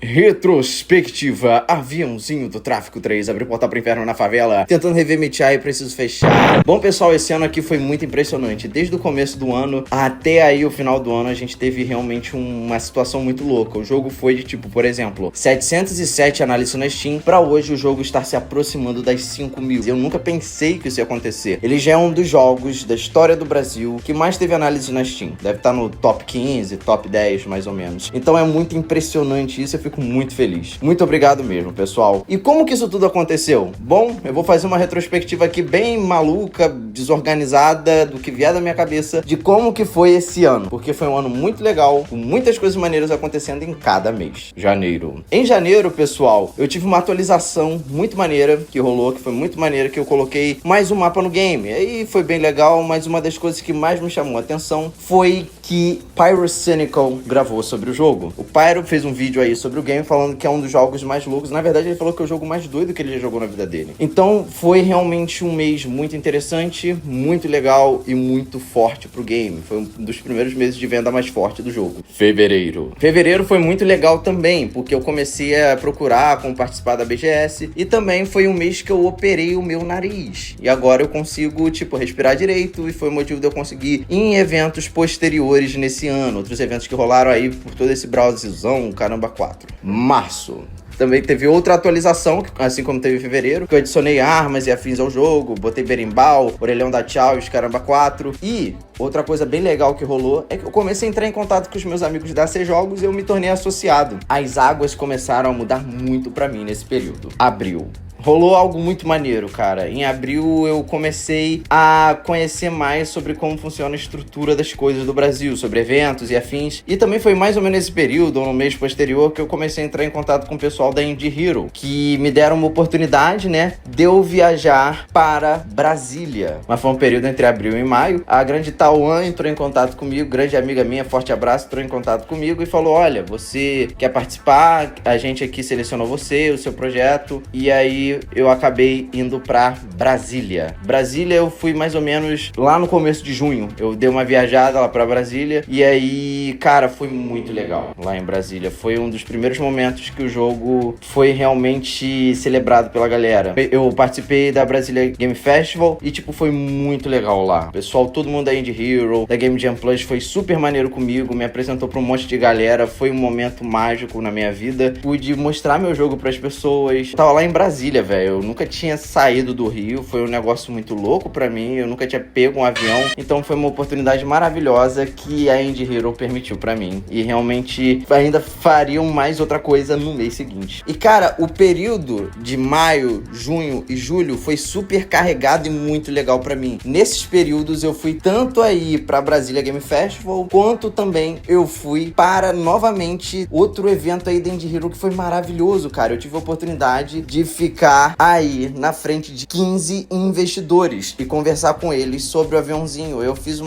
Retrospectiva, aviãozinho do Tráfico 3, abriu portal pro inferno na favela, tentando rever Michai e preciso fechar. Bom, pessoal, esse ano aqui foi muito impressionante. Desde o começo do ano até aí o final do ano, a gente teve realmente uma situação muito louca. O jogo foi de tipo, por exemplo, 707 análises na Steam, pra hoje o jogo estar se aproximando das 5.000. Eu nunca pensei que isso ia acontecer. Ele já é um dos jogos da história do Brasil que mais teve análise na Steam. Deve estar no top 15, top 10, mais ou menos. Então é muito impressionante isso, eu fico muito feliz. Muito obrigado mesmo, pessoal. E como que isso tudo aconteceu? Bom, eu vou fazer uma retrospectiva aqui bem maluca, desorganizada, do que vier da minha cabeça, de como que foi esse ano. Porque foi um ano muito legal, com muitas coisas maneiras acontecendo em cada mês. Janeiro. Em janeiro, pessoal, eu tive uma atualização muito maneira que rolou, que foi muito maneira, que eu coloquei mais um mapa no game. E aí foi bem legal, mas uma das coisas que mais me chamou a atenção foi que Pyrocynical gravou sobre o jogo. O Pyro fez um vídeo aí sobre o game falando que é um dos jogos mais loucos. Na verdade, ele falou que é o jogo mais doido que ele já jogou na vida dele. Então, foi realmente um mês muito interessante, muito legal e muito forte pro game. Foi um dos primeiros meses de venda mais forte do jogo. Fevereiro. Fevereiro foi muito legal também, porque eu comecei a procurar como participar da BGS e também foi um mês que eu operei o meu nariz. E agora eu consigo, tipo, respirar direito e foi o motivo de eu conseguir ir em eventos posteriores nesse ano. Outros eventos que rolaram aí por todo esse browserzão, caramba, 4. Março. Também teve outra atualização, assim como teve em fevereiro, que eu adicionei armas e afins ao jogo, botei berimbau, orelhão da tchau e os caramba 4. E outra coisa bem legal que rolou é que eu comecei a entrar em contato com os meus amigos da AC Jogos e eu me tornei associado. As águas começaram a mudar muito pra mim nesse período. Abril. Rolou algo muito maneiro, cara. Em abril eu comecei a conhecer mais sobre como funciona a estrutura das coisas do Brasil, sobre eventos e afins. E também foi mais ou menos nesse período, ou no mês posterior, que eu comecei a entrar em contato com o pessoal da Indie Hero, que me deram uma oportunidade, né, de eu viajar para Brasília. Mas foi um período entre abril e maio. A grande Tauan entrou em contato comigo, grande amiga minha, forte abraço, entrou em contato comigo e falou: olha, você quer participar? A gente aqui selecionou você, o seu projeto. E aí eu acabei indo pra Brasília. Brasília eu fui mais ou menos lá no começo de junho. Eu dei uma viajada lá pra Brasília e aí, cara, foi muito legal lá em Brasília. Foi um dos primeiros momentos que o jogo foi realmente celebrado pela galera. Eu participei da Brasília Game Festival e, tipo, foi muito legal lá. Pessoal, todo mundo da Indie Hero, da Game Jam Plus foi super maneiro comigo, me apresentou pra um monte de galera. Foi um momento mágico na minha vida. Pude mostrar meu jogo pras pessoas. Eu tava lá em Brasília, velho. Eu nunca tinha saído do Rio, foi um negócio muito louco pra mim, eu nunca tinha pego um avião, então foi uma oportunidade maravilhosa que a Indie Hero permitiu pra mim. E realmente ainda fariam mais outra coisa no mês seguinte. E cara, o período de maio, junho e julho foi super carregado e muito legal pra mim. Nesses períodos eu fui tanto aí pra Brasília Game Festival, quanto também eu fui para novamente outro evento aí da Indie Hero que foi maravilhoso, cara. Eu tive a oportunidade de ficar aí na frente de 15 investidores e conversar com eles sobre o aviãozinho. Eu fiz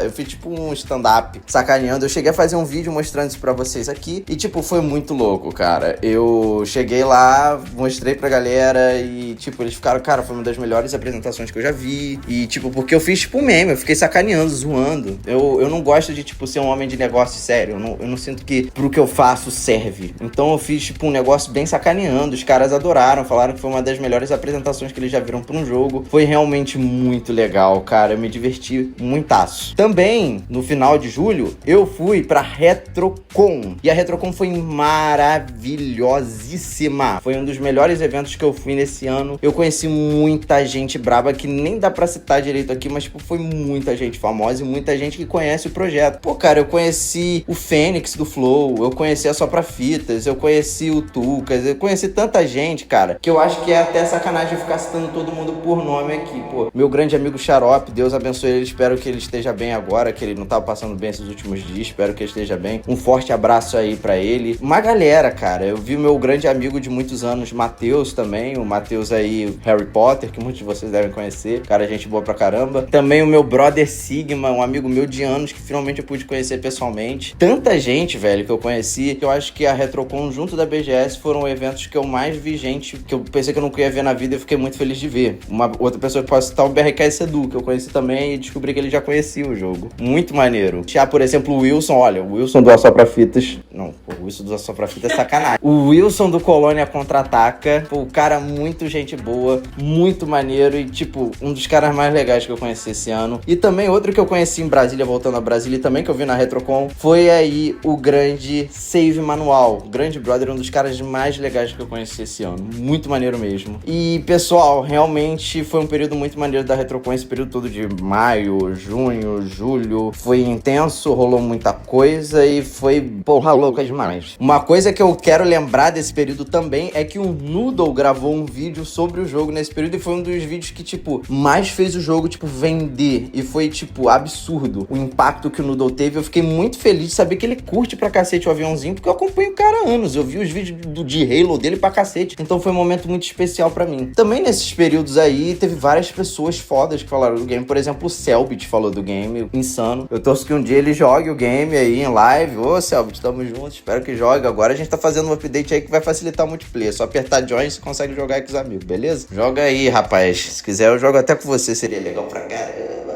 eu fiz tipo um stand-up sacaneando. Eu cheguei a fazer um vídeo mostrando isso pra vocês aqui e tipo, foi muito louco, cara. Eu cheguei lá, mostrei pra galera e tipo, eles ficaram, cara, foi uma das melhores apresentações que eu já vi. E tipo, porque eu fiz tipo um meme, eu fiquei sacaneando, zoando. Eu não gosto de tipo ser um homem de negócio sério, eu não sinto que pro que eu faço serve. Então eu fiz tipo um negócio bem sacaneando, os caras adoraram, falaram que foi uma das melhores apresentações que eles já viram pra um jogo. Foi realmente muito legal, cara. Eu me diverti muitaço. Também, no final de julho, eu fui pra RetroCon. E a RetroCon foi maravilhosíssima. Foi um dos melhores eventos que eu fui nesse ano. Eu conheci muita gente braba que nem dá pra citar direito aqui, mas, tipo, foi muita gente famosa e muita gente que conhece o projeto. Pô, cara, eu conheci o Fênix do Flow, eu conheci a Só Pra Fitas, eu conheci o Tucas, eu conheci tanta gente, cara, que eu acho que é até sacanagem ficar citando todo mundo por nome aqui, pô. Meu grande amigo Xarope, Deus abençoe ele, espero que ele esteja bem agora, que ele não tava passando bem esses últimos dias, espero que ele esteja bem. Um forte abraço aí pra ele. Uma galera, cara, eu vi meu grande amigo de muitos anos, Matheus também, o Matheus aí, Harry Potter, que muitos de vocês devem conhecer, cara, gente boa pra caramba. Também o meu brother Sigma, um amigo meu de anos, que finalmente eu pude conhecer pessoalmente. Tanta gente, velho, que eu conheci, que eu acho que a RetroCon junto da BGS foram eventos que eu mais vi gente gente, que eu pensei que eu nunca ia ver na vida e eu fiquei muito feliz de ver. Uma outra pessoa que pode citar o BRK Sedu, que eu conheci também e descobri que ele já conhecia o jogo. Muito maneiro. Já, por exemplo, o Wilson, olha, o Wilson do Assopra-Fitas... Não, o Wilson do Assopra-Fitas é sacanagem. O Wilson do Colônia Contra-Ataca, o cara muito gente boa, muito maneiro e, tipo, um dos caras mais legais que eu conheci esse ano. E também outro que eu conheci em Brasília, voltando a Brasília, e também que eu vi na Retrocon, foi aí o grande Save Manual. O grande brother, um dos caras mais legais que eu conheci esse ano. Muito maneiro mesmo. E, pessoal, realmente foi um período muito maneiro da Retrocon, esse período todo de maio, junho, julho. Foi intenso, rolou muita coisa e foi, porra, louca demais. Uma coisa que eu quero lembrar desse período também é que o Noodle gravou um vídeo sobre o jogo nesse período e foi um dos vídeos que, tipo, mais fez o jogo, tipo, vender. E foi, tipo, absurdo o impacto que o Noodle teve. Eu fiquei muito feliz de saber que ele curte pra cacete o aviãozinho, porque eu acompanho o cara há anos. Eu vi os vídeos de Halo dele pra cacete. Então foi um momento muito especial pra mim. Também nesses períodos aí, teve várias pessoas fodas que falaram do game. Por exemplo, o Selbit falou do game, insano. Eu torço que um dia ele jogue o game aí em live. Ô, Selbit, tamo junto, espero que jogue. Agora a gente tá fazendo um update aí que vai facilitar o multiplayer. Só apertar join e você consegue jogar aí com os amigos, beleza? Joga aí, rapaz. Se quiser, eu jogo até com você, seria legal pra caramba.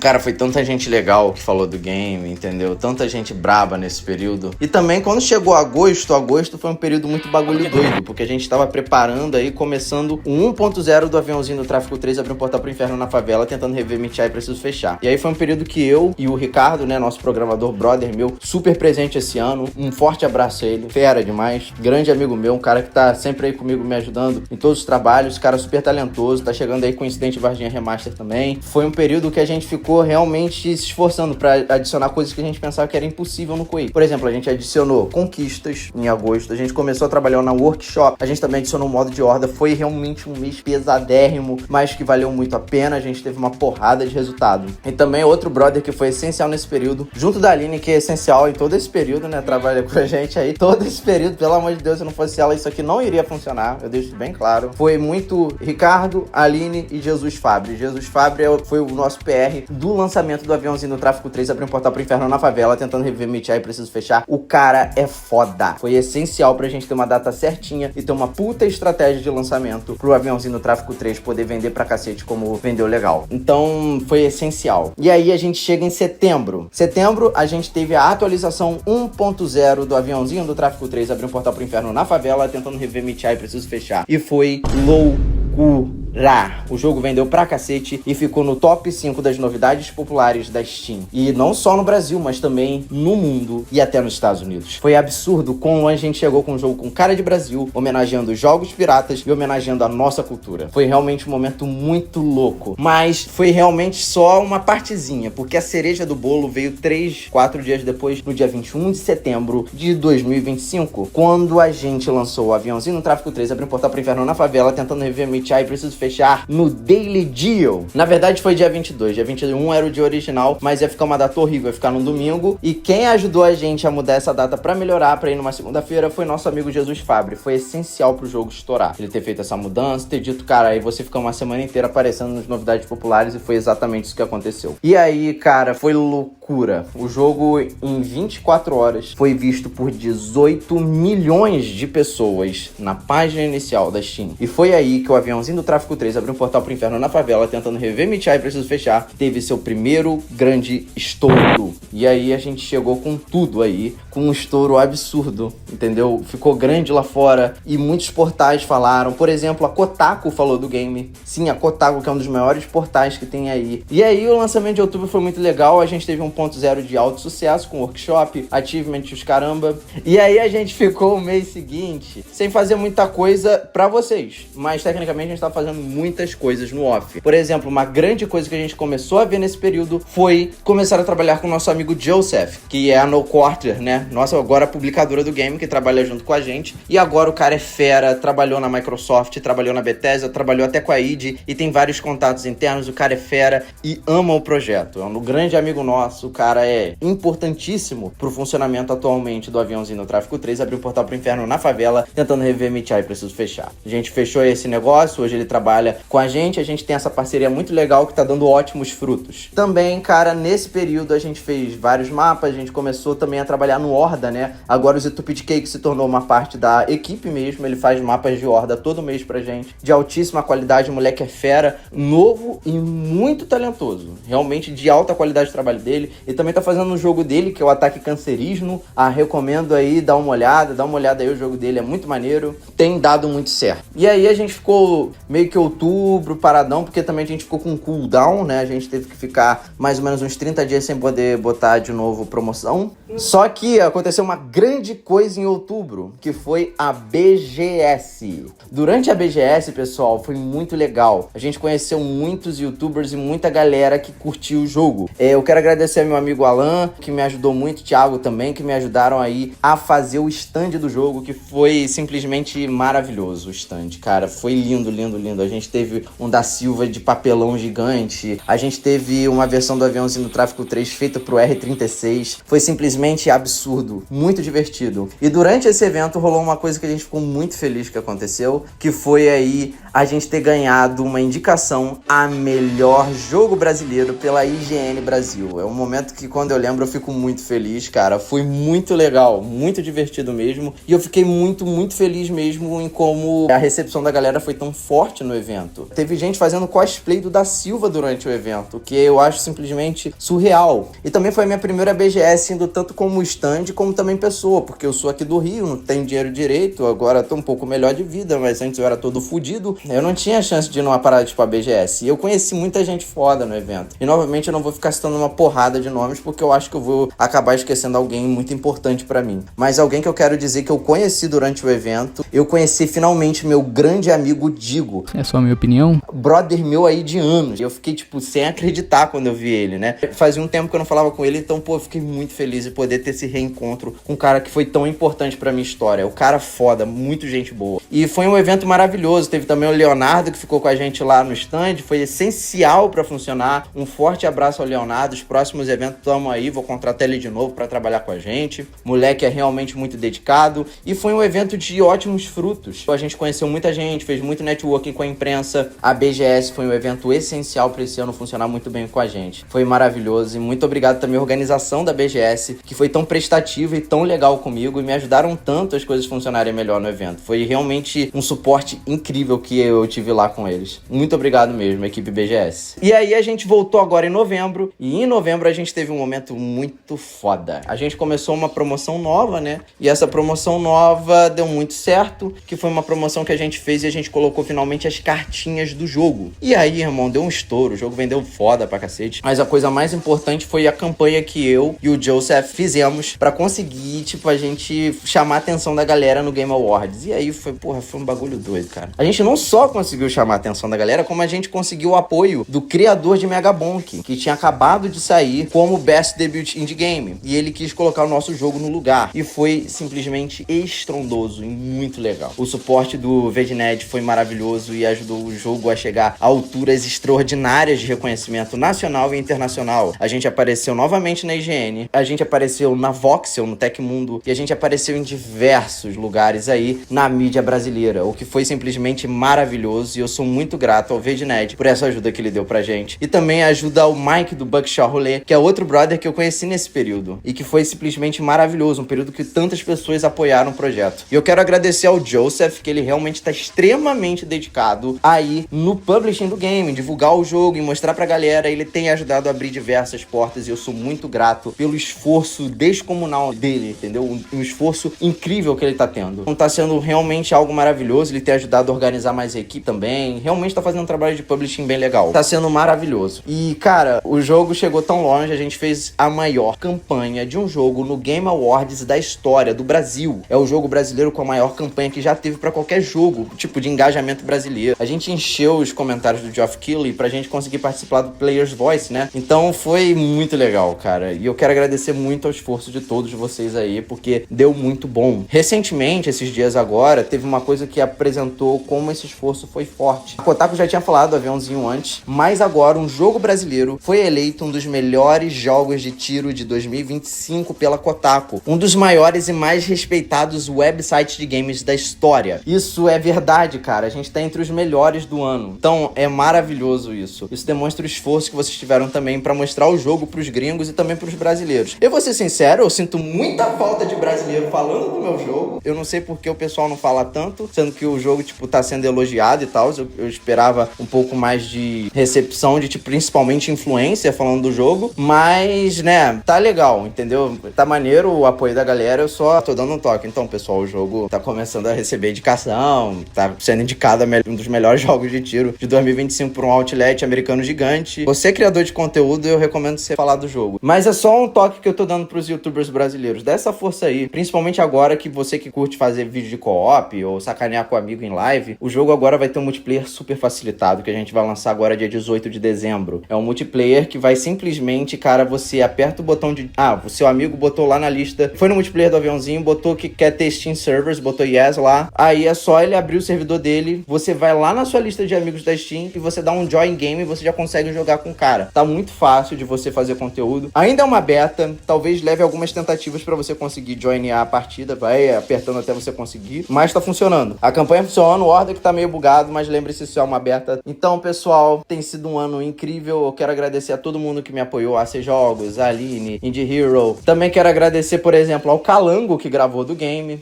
Cara, foi tanta gente legal que falou do game, entendeu? Tanta gente braba nesse período. E também, quando chegou agosto foi um período muito bagulho doido, porque a gente tava preparando aí, começando o 1.0 do aviãozinho do Tráfico 3, abrir um portal pro inferno na favela, tentando rever Michai e Preciso Fechar. E aí foi um período que eu e o Ricardo, né, nosso programador brother meu, super presente esse ano. Um forte abraço a ele, fera demais, grande amigo meu, um cara que tá sempre aí comigo me ajudando em todos os trabalhos, cara super talentoso, tá chegando aí com o Incidente Varginha Remaster também. Foi um período que a gente ficou realmente se esforçando pra adicionar coisas que a gente pensava que era impossível no Quake. Por exemplo, a gente adicionou conquistas em agosto, a gente começou a trabalhar na workshop, a gente também adicionou o modo de horda, foi realmente um mês pesadérrimo, mas que valeu muito a pena, a gente teve uma porrada de resultado. E também outro brother que foi essencial nesse período, junto da Aline, que é essencial em todo esse período, né, trabalha com a gente aí, todo esse período, pelo amor de Deus, se não fosse ela, isso aqui não iria funcionar, eu deixo bem claro. Foi muito Ricardo, Aline e Jesus Fabre. Jesus Fabre foi o nosso PR do lançamento do aviãozinho do Tráfico 3, abrir um portal pro inferno na favela, tentando rever Michai e Preciso Fechar. O cara é foda. Foi essencial pra gente ter uma data certinha e ter uma puta estratégia de lançamento pro aviãozinho do Tráfico 3 poder vender pra cacete como vendeu legal. Então, foi essencial. E aí a gente chega em setembro. Setembro, a gente teve a atualização 1.0 do aviãozinho do Tráfico 3, abrir um portal pro inferno na favela, tentando rever Michai e Preciso Fechar. E foi loucura. O jogo vendeu pra cacete e ficou no top 5 das novidades populares da Steam. E não só no Brasil, mas também no mundo e até nos Estados Unidos. Foi absurdo como a gente chegou com um jogo com cara de Brasil, homenageando jogos piratas e homenageando a nossa cultura. Foi realmente um momento muito louco. Mas foi realmente só uma partezinha, porque a cereja do bolo veio 3, 4 dias depois, no dia 21 de setembro de 2025, quando a gente lançou o aviãozinho no Tráfico 3, abriu um portal pro inferno na favela, tentando rever Michai e Preciso Fechar no Daily Deal. Na verdade foi dia 22, dia 21 era o dia original, mas ia ficar uma data horrível, ia ficar num domingo, e quem ajudou a gente a mudar essa data pra melhorar, pra ir numa segunda-feira, foi nosso amigo Jesus Fabre. Foi essencial pro jogo estourar. Ele ter feito essa mudança, ter dito, cara, aí você fica uma semana inteira aparecendo nas novidades populares, e foi exatamente isso que aconteceu. E aí, cara, foi loucura. O jogo, em 24 horas, foi visto por 18 milhões de pessoas na página inicial da Steam. E foi aí que o aviãozinho do Tráfico 3 abriu um portal pro inferno na favela, tentando rever Michai e Preciso Fechar, teve seu primeiro grande estouro. E aí a gente chegou com tudo aí, com um estouro absurdo, entendeu? Ficou grande lá fora e muitos portais falaram. Por exemplo, a Kotaku falou do game. Sim, a Kotaku, que é um dos maiores portais que tem aí. E aí o lançamento de outubro foi muito legal, a gente teve 1.0 de alto sucesso com workshop, achievement e os caramba. E aí a gente ficou o mês seguinte sem fazer muita coisa pra vocês, mas tecnicamente a gente tá fazendo muitas coisas no off. Por exemplo, uma grande coisa que a gente começou a ver nesse período foi começar a trabalhar com o nosso amigo Joseph, que é a No Quarter, né? Nossa, agora publicadora do game, que trabalha junto com a gente. E agora o cara é fera, trabalhou na Microsoft, trabalhou na Bethesda, trabalhou até com a id e tem vários contatos internos. O cara é fera e ama o projeto. É um grande amigo nosso, o cara é importantíssimo pro funcionamento atualmente do aviãozinho no Tráfico 3, abriu o portal pro inferno na favela, tentando rever Michai e Preciso Fechar. A gente fechou esse negócio, hoje ele trabalha trabalha com a gente tem essa parceria muito legal que tá dando ótimos frutos. Também, cara, nesse período a gente fez vários mapas, a gente começou também a trabalhar no Horda, né? Agora o Stupid Cake se tornou uma parte da equipe mesmo, ele faz mapas de Horda todo mês pra gente, de altíssima qualidade, o moleque é fera, novo e muito talentoso, realmente de alta qualidade de trabalho dele. Ele também tá fazendo um jogo dele, que é o Ataque Cancerismo, recomendo aí, dá uma olhada aí, o jogo dele é muito maneiro, tem dado muito certo. E aí a gente ficou meio que outubro paradão, porque também a gente ficou com um cooldown, né? A gente teve que ficar mais ou menos uns 30 dias sem poder botar de novo promoção. Só que aconteceu uma grande coisa em outubro, que foi a BGS. Durante a BGS, pessoal, foi muito legal. A gente conheceu muitos youtubers e muita galera que curtiu o jogo. Eu quero agradecer ao meu amigo Alan, que me ajudou muito, o Thiago também, que me ajudaram aí a fazer o stand do jogo, que foi simplesmente maravilhoso o stand, cara. Foi lindo, lindo, lindo. A gente teve um da Silva de papelão gigante, a gente teve uma versão do aviãozinho do Tráfico 3 feita pro R36. Foi simplesmente absurdo, muito divertido. E durante esse evento rolou uma coisa que a gente ficou muito feliz que aconteceu, que foi aí a gente ter ganhado uma indicação a melhor jogo brasileiro pela IGN Brasil. É um momento que, quando eu lembro, eu fico muito feliz, cara. Foi muito legal, muito divertido mesmo. E eu fiquei muito, muito feliz mesmo em como a recepção da galera foi tão forte no evento. Teve gente fazendo cosplay do Da Silva durante o evento, que eu acho simplesmente surreal. E também foi a minha primeira BGS indo tanto como stand, como também pessoa, porque eu sou aqui do Rio, não tenho dinheiro direito, agora tô um pouco melhor de vida, mas antes eu era todo fudido. Eu não tinha chance de ir numa parada tipo a BGS. E eu conheci muita gente foda no evento. E novamente eu não vou ficar citando uma porrada de nomes, porque eu acho que eu vou acabar esquecendo alguém muito importante pra mim. Mas alguém que eu quero dizer que eu conheci durante o evento, eu conheci finalmente meu grande amigo Digo. É só a minha opinião? Brother meu aí de anos. Eu fiquei, tipo, sem acreditar quando eu vi ele, né? Fazia um tempo que eu não falava com ele, então, pô, eu fiquei muito feliz de poder ter esse reencontro com um cara que foi tão importante pra minha história. O cara foda, muito gente boa. E foi um evento maravilhoso. Teve também o Leonardo, que ficou com a gente lá no stand. Foi essencial pra funcionar. Um forte abraço ao Leonardo. Os próximos eventos tamo aí. Vou contratar ele de novo pra trabalhar com a gente. Moleque é realmente muito dedicado. E foi um evento de ótimos frutos. A gente conheceu muita gente, fez muito networking com a imprensa. A BGS foi um evento essencial pra esse ano funcionar muito bem com a gente. Foi maravilhoso. E muito obrigado também à organização da BGS, que foi tão prestativa e tão legal comigo. E me ajudaram tanto as coisas funcionarem melhor no evento. Foi realmente um suporte incrível que eu tive lá com eles. Muito obrigado mesmo, equipe BGS. E aí a gente voltou agora em novembro. E em novembro a gente teve um momento muito foda. A gente começou uma promoção nova, né? E essa promoção nova deu muito certo, que foi uma promoção que a gente fez e a gente colocou finalmente as cartinhas do jogo. E aí, irmão, deu um estouro. O jogo vendeu foda pra cacete. Mas a coisa mais importante foi a campanha que eu e o Joseph fizemos pra conseguir, tipo, a gente chamar a atenção da galera no Game Awards. E aí foi um bagulho doido, cara. A gente não só conseguiu chamar a atenção da galera, como a gente conseguiu o apoio do criador de Megabonk, que tinha acabado de sair como Best Debut Indie Game. E ele quis colocar o nosso jogo no lugar. E foi simplesmente estrondoso e muito legal. O suporte do VDNet foi maravilhoso e ajudou o jogo a chegar a alturas extraordinárias de reconhecimento nacional e internacional. A gente apareceu novamente na IGN, a gente apareceu na Voxel, no Tecmundo, e a gente apareceu em diversos lugares aí na mídia brasileira, o que foi simplesmente maravilhoso, e eu sou muito grato ao VDNet por essa ajuda que ele deu pra gente. E também ajuda ao Mike do Buckshaw Rolê, que é outro brother que eu conheci nesse período, e que foi simplesmente maravilhoso, um período que tantas pessoas apoiaram o projeto. E eu quero agradecer ao Joseph, que ele realmente tá extremamente dedicado aí no publishing do game, divulgar o jogo e mostrar pra galera. Ele tem ajudado a abrir diversas portas e eu sou muito grato pelo esforço descomunal dele, entendeu? Um esforço incrível que ele tá tendo. Então tá sendo realmente algo maravilhoso, ele ter ajudado a organizar mais a equipe também, realmente tá fazendo um trabalho de publishing bem legal. Tá sendo maravilhoso. E, cara, o jogo chegou tão longe, a gente fez a maior campanha de um jogo no Game Awards da história do Brasil. É o jogo brasileiro com a maior campanha que já teve pra qualquer jogo, tipo, de engajamento brasileiro. A gente encheu os comentários do Geoff Keighley pra gente conseguir participar do Player's Voice, né? Então foi muito legal, cara. E eu quero agradecer muito ao esforço de todos vocês aí, porque deu muito bom. Recentemente, esses dias agora, teve uma coisa que apresentou como esse esforço foi forte. A Kotaku já tinha falado do aviãozinho antes, mas agora um jogo brasileiro foi eleito um dos melhores jogos de tiro de 2025 pela Kotaku. Um dos maiores e mais respeitados websites de games da história. Isso é verdade, cara. A gente tá entre os melhores do ano. Então, é maravilhoso isso. Isso demonstra o esforço que vocês tiveram também pra mostrar o jogo pros gringos e também pros brasileiros. Eu vou ser sincero, eu sinto muita falta de brasileiro falando do meu jogo. Eu não sei porque o pessoal não fala tanto, sendo que o jogo, tipo, tá sendo elogiado e tal. Eu esperava um pouco mais de recepção, de, tipo, principalmente influência falando do jogo. Mas, né, tá legal, entendeu? Tá maneiro o apoio da galera, eu só tô dando um toque. Então, pessoal, o jogo tá começando a receber indicação, tá sendo indicado a um dos melhores jogos de tiro de 2025 por um outlet americano gigante. Você, criador de conteúdo, eu recomendo você falar do jogo. Mas é só um toque que eu tô dando pros youtubers brasileiros. Dá essa força aí, principalmente agora que você que curte fazer vídeo de co-op ou sacanear com amigo em live, o jogo agora vai ter um multiplayer super facilitado, que a gente vai lançar agora dia 18 de dezembro. É um multiplayer que vai simplesmente, cara, você aperta o botão de... o seu amigo botou lá na lista, foi no multiplayer do aviãozinho, botou que quer ter Steam Servers, botou yes lá, aí é só ele abrir o servidor dele, você vai lá na sua lista de amigos da Steam e você dá um join game e você já consegue jogar com o cara. Tá muito fácil de você fazer conteúdo. Ainda é uma beta, talvez leve algumas tentativas pra você conseguir joinear a partida, vai apertando até você conseguir, mas tá funcionando. A campanha funciona, o order que tá meio bugado, mas lembre-se, isso é uma beta. Então, pessoal, tem sido um ano incrível. Eu quero agradecer a todo mundo que me apoiou, a AC Jogos, a Aline, Indie Hero. Também quero agradecer, por exemplo, ao Calango, que gravou do game.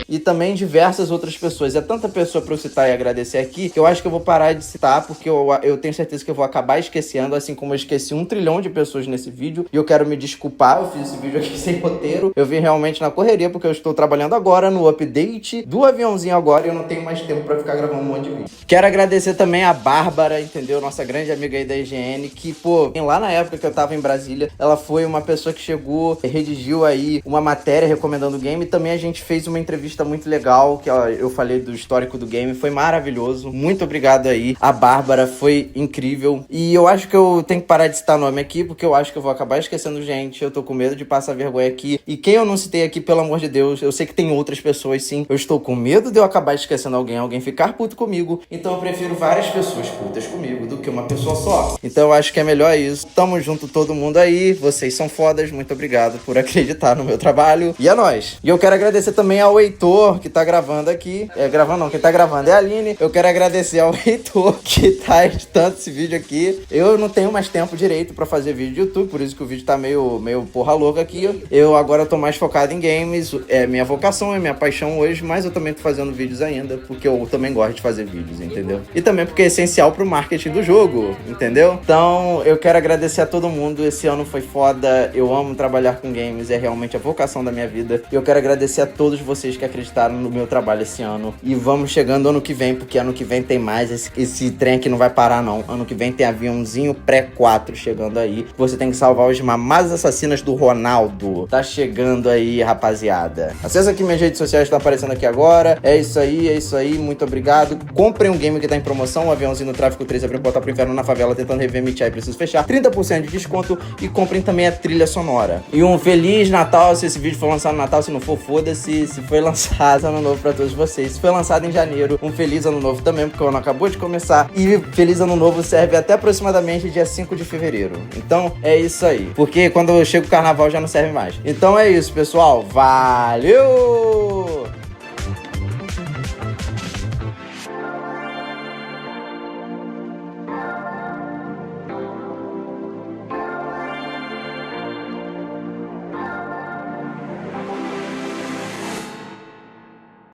E também diversas outras pessoas. É tanta pessoa pra eu citar e agradecer aqui, que eu acho que eu vou parar de citar, porque eu tenho certeza que eu vou acabar esquecendo, assim como eu esqueci 1 trilhão de pessoas nesse vídeo. E eu quero me desculpar, eu fiz esse vídeo aqui sem roteiro. Eu vim realmente na correria, porque eu estou trabalhando agora no update do aviãozinho agora e eu não tenho mais tempo pra ficar gravando um monte de vídeo. Quero agradecer também a Bárbara, entendeu? Nossa grande amiga aí da IGN, que, pô, lá na época que eu tava em Brasília, ela foi uma pessoa que chegou, redigiu aí uma matéria recomendando o game. E também a gente fez uma entrevista muito legal, que eu falei do histórico do game, foi maravilhoso. Muito obrigado aí. A Bárbara foi incrível. E eu acho que eu tenho que parar de citar nome aqui, porque eu acho que eu vou acabar esquecendo gente. Eu tô com medo de passar vergonha aqui. E quem eu não citei aqui, pelo amor de Deus, eu sei que tem outras pessoas sim. Eu estou com medo de eu acabar esquecendo alguém ficar puto comigo. Então eu prefiro várias pessoas putas comigo do que uma pessoa só. Então eu acho que é melhor isso. Tamo junto todo mundo aí. Vocês são fodas. Muito obrigado por acreditar no meu trabalho. E é nóis. E eu quero agradecer também ao Heitor, que tá gravando aqui. Gravando não, quem tá gravando é a Aline. Eu quero agradecer ao Heitor, que tá editando esse vídeo aqui. Eu não tenho mais tempo direito pra fazer vídeo de YouTube, por isso que o vídeo tá meio porra louca aqui. Eu agora tô mais focado em games. É minha vocação, é minha paixão hoje, mas eu também tô fazendo vídeos ainda, porque eu também gosto de fazer vídeos, entendeu? E também porque é essencial pro marketing do jogo, entendeu? Então, eu quero agradecer a todo mundo. Esse ano foi foda. Eu amo trabalhar com games, é realmente a vocação da minha vida. E eu quero agradecer a todos vocês que acreditaram no meu trabalho esse ano. E vamos chegando ano que vem, porque ano que vem tem mais. Esse trem aqui não vai parar, não. Ano que vem tem aviãozinho pré-4 chegando aí. Você tem que salvar os mamadas assassinas do Ronaldo. Tá chegando aí, rapaziada. Acessa aqui minhas redes sociais, estão aparecendo aqui agora. É isso aí. Muito obrigado. Comprem um game que tá em promoção. O aviãozinho no Tráfico 3 abriu porta pro inferno na favela, tentando rever Michai, preciso fechar. 30% de desconto. E comprem também a trilha sonora. E um Feliz Natal, se esse vídeo for lançado no Natal. Se não for, foda-se. Se foi lançado, ano novo pra todos vocês. Se foi lançado em janeiro, um feliz ano novo também, porque o ano acabou de começar. E feliz ano novo serve até aproximadamente dia 5 de fevereiro. Então, é isso aí. Porque quando chega o carnaval já não serve mais. Então é isso, pessoal. Valeu!